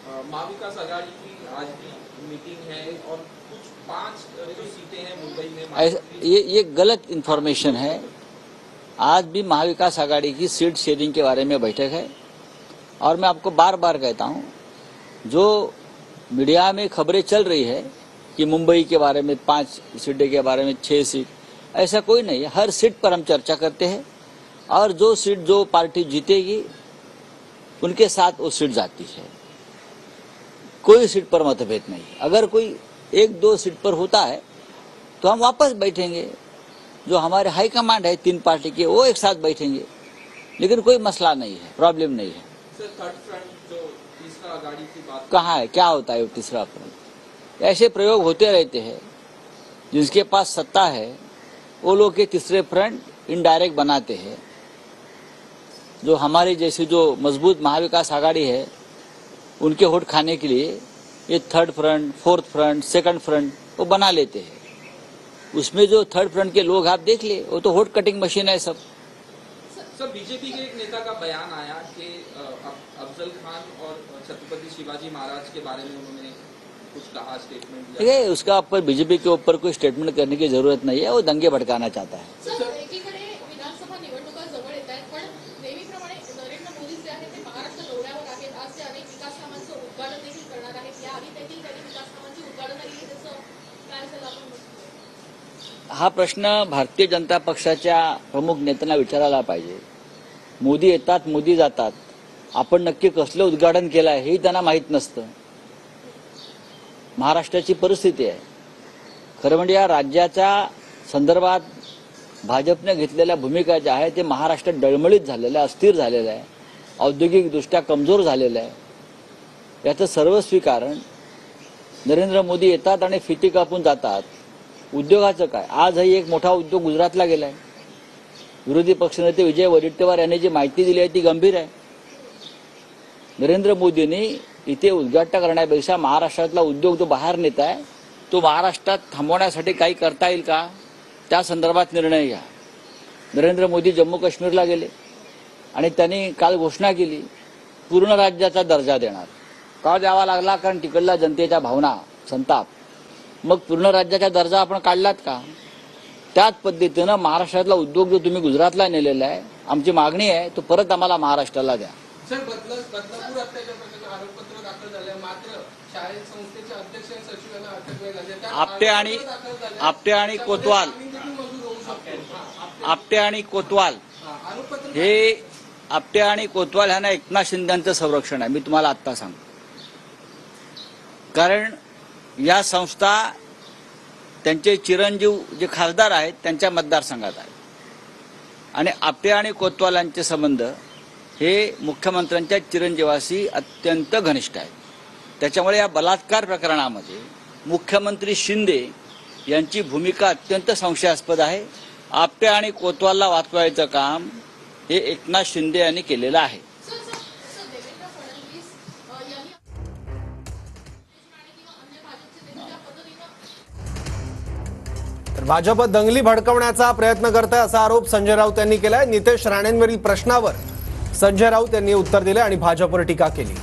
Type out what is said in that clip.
महाविकास आघाड़ी की आज भी मीटिंग है और कुछ 5 जो सीटें हैं मुंबई में, ये गलत इन्फॉर्मेशन है। आज भी महाविकास आघाड़ी की सीट शेयरिंग के बारे में बैठक है और मैं आपको बार बार कहता हूं, जो मीडिया में खबरें चल रही है कि मुंबई के बारे में 5 सीटें के बारे में 6 सीट, ऐसा कोई नहीं है। हर सीट पर हम चर्चा करते हैं और जो सीट जो पार्टी जीतेगी उनके साथ वो सीट जाती है। कोई सीट पर मतभेद नहीं। अगर कोई 1-2 सीट पर होता है तो हम वापस बैठेंगे। जो हमारे हाई कमांड है 3 पार्टी के, वो एक साथ बैठेंगे, लेकिन कोई मसला नहीं है, प्रॉब्लम नहीं है। सर, थर्ड फ्रंट जो तीसरा आघाड़ी की बात कहाँ है, क्या होता है वो तीसरा फ्रंट? ऐसे प्रयोग होते रहते हैं। जिसके पास सत्ता है वो लोग के तीसरे फ्रंट इनडायरेक्ट बनाते हैं। जो हमारी जैसी जो मजबूत महाविकास आघाड़ी है उनके वोट खाने के लिए ये third front, fourth front, second front वो बना लेते हैं। उसमें जो थर्ड फ्रंट के लोग आप देख ले, वो तो वोट कटिंग मशीन है सब। सर, बीजेपी के एक नेता का बयान आया कि अफजल खान और छत्रपति शिवाजी महाराज के बारे में उन्होंने कुछ कहा, स्टेटमेंट दिया। ये उसका ऊपर बीजेपी के ऊपर कोई स्टेटमेंट करने की जरूरत नहीं है, वो दंगे भड़काना चाहता है। विधानसभा निवडणुका जवळ येत आहेत, पण नेहमीप्रमाणे नरेंद्र मोदी जे आहेत ते महाराष्ट्र दौऱ्यावर आहेत। आज ते अनेक विकास कामांचं उद्घाटन देखील करणार आहेत। याआधी देखील त्यांनी विकास कामांची उद्घाटन केली, त्याचं काय झालं आपण बघतोय। हा प्रश्न भारतीय जनता पक्षाच्या प्रमुख नेत्यांना विचारायला पाहिजे। मोदी येतात, मोदी जातात, आपण नक्की कसलं उद्घाटन केलं आहे हेही त्यांना माहीत नसतं। महाराष्ट्राची परिस्थिती आहे, खरं म्हणजे या राज्याच्या संदर्भात भाजपने घेतलेल्या भूमिका ज्या आहे ते महाराष्ट्र डळमळीत झालेलं आहे, अस्थिर झालेलं आहे, औद्योगिकदृष्ट्या कमजोर झालेलं आहे। याचं सर्वस्वी कारण नरेंद्र मोदी येतात आणि फिती कापून जातात। उद्योगाचं काय? आजही एक मोठा उद्योग गुजरातला गेलाय। विरोधी पक्षनेते विजय वडेट्टीवार यांनी जी माहिती दिली आहे ती गंभीर आहे। नरेंद्र मोदींनी इथे उद्घाटन करण्यापेक्षा महाराष्ट्रातला उद्योग जो बाहेर नेत आहे तो महाराष्ट्रात थांबवण्यासाठी काही करता येईल का, त्या संदर्भात निर्णय घ्या। नरेंद्र मोदी जम्मू काश्मीरला गेले आणि त्यांनी काल घोषणा केली पूर्ण राज्याचा दर्जा देणार। का द्यावा लागला? कारण तिकडल्या जनतेच्या भावना, संताप। मग पूर्ण राज्याचा दर्जा आपण काढलात का? त्याच पद्धतीनं महाराष्ट्रातला उद्योग जो तुम्ही गुजरातला नेलेला आहे, आमची मागणी आहे तो परत आम्हाला महाराष्ट्राला द्या। सर, बदलापूर हत्याच्या प्रकरणात आरोपपत्र दाखल झाले, मात्र शाळेत संस्थेचे अध्यक्ष आणि सचिवांना अटक नाही झाली। आपटे आणि कोतवाल हे आपटे आणि कोतवाल ह्यांना एकनाथ शिंदेचं संरक्षण आहे। मी तुम्हाला आत्ता सांगतो, कारण या संस्था त्यांचे चिरंजीव जे खासदार आहेत त्यांच्या मतदारसंघात आहेत आणि आपटे आणि कोतवालांचे संबंध हे मुख्यमंत्र्यांच्या चिरंजीवाशी अत्यंत घनिष्ठ आहेत। त्याच्यामुळे या बलात्कार प्रकरणामध्ये मुख्यमंत्री शिंदे यांची भूमिका अत्यंत संशयास्पद आहे। आपटे आणि कोतवालला वाचवायचं काम हे एकनाथ शिंदे यांनी केलेलं आहे। भाजप दंगली भडकवण्याचा प्रयत्न करते असा आरोप संजय राऊत यांनी केलाय। नितेश राणेंवरील प्रश्नावर संजय राऊत यांनी उत्तर दिले आणि भाजपवर टीका केली।